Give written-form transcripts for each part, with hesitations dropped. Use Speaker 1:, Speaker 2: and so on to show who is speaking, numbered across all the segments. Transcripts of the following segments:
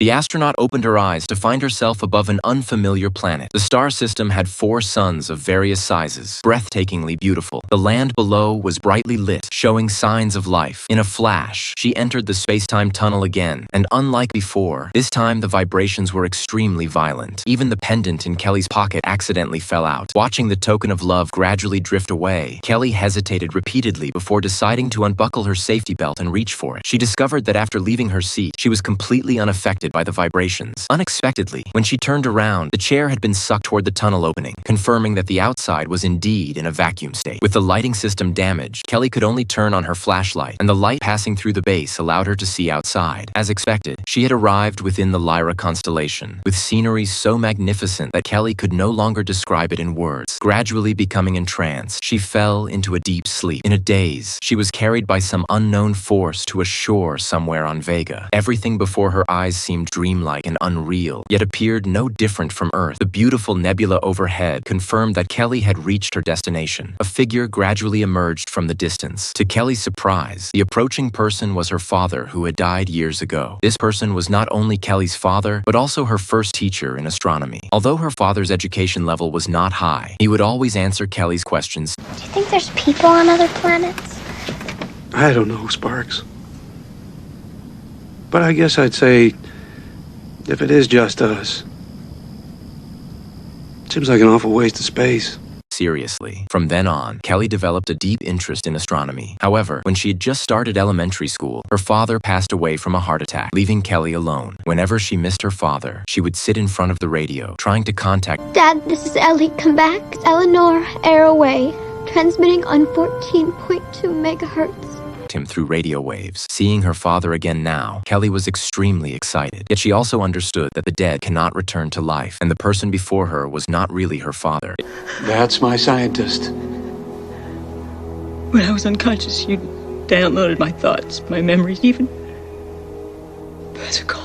Speaker 1: The astronaut opened her eyes to find herself above an unfamiliar planet. The star system had 4 suns of various sizes, breathtakingly beautiful. The land below was brightly lit, showing signs of life. In a flash, she entered the space-time tunnel again, and unlike before, this time the vibrations were extremely violent. Even the pendant in Kelly's pocket accidentally fell out. Watching the token of love gradually drift away, Kelly hesitated repeatedly before deciding to unbuckle her safety belt and reach for it. She discovered that after leaving her seat, she was completely unaffected by the vibrations. Unexpectedly, when she turned around, the chair had been sucked toward the tunnel opening, confirming that the outside was indeed in a vacuum state. With the lighting system damaged, Kelly could only turn on her flashlight, and the light passing through the base allowed her to see outside. As expected, she had arrived within the Lyra constellation, with scenery so magnificent that Kelly could no longer describe it in words. Gradually becoming entranced, she fell into a deep sleep. In a daze, she was carried by some unknown force to a shore somewhere on Vega. Everything before her eyes seemed dreamlike and unreal, yet appeared no different from Earth. The beautiful nebula overhead confirmed that Kelly had reached her destination. A figure gradually emerged from the distance. To Kelly's surprise, the approaching person was her father, who had died years ago. This person was not only Kelly's father, but also her first teacher in astronomy. Although her father's education level was not high, he would always answer Kelly's questions.
Speaker 2: Do you think there's people on other planets?
Speaker 3: I don't know, Sparks. But I guess I'd say, if it is just us, seems like an awful waste of space.
Speaker 1: Seriously. From then on, Kelly developed a deep interest in astronomy. However, when she had just started elementary school, her father passed away from a heart attack, leaving Kelly alone. Whenever she missed her father, she would sit in front of the radio, trying to contact
Speaker 2: Dad, this is Ellie. Come back. It's Eleanor, air away. Transmitting on 14.2 megahertz.
Speaker 1: him through radio waves. Seeing her father again now, Kelly was extremely excited. Yet she also understood that the dead cannot return to life, and the person before her was not really her father.
Speaker 3: That's my scientist.
Speaker 4: When I was unconscious, you downloaded my thoughts, my memories, even Pensacola.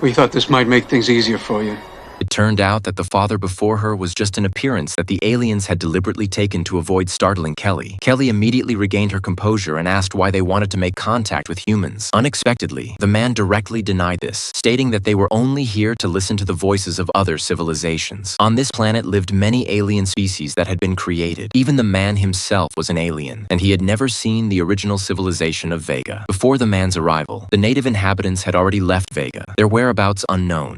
Speaker 3: We thought this might make things easier for you.
Speaker 1: It turned out that the father before her was just an appearance that the aliens had deliberately taken to avoid startling Kelly. Kelly immediately regained her composure and asked why they wanted to make contact with humans. Unexpectedly, the man directly denied this, stating that they were only here to listen to the voices of other civilizations. On this planet lived many alien species that had been created. Even the man himself was an alien, and he had never seen the original civilization of Vega. Before the man's arrival, the native inhabitants had already left Vega, their whereabouts unknown.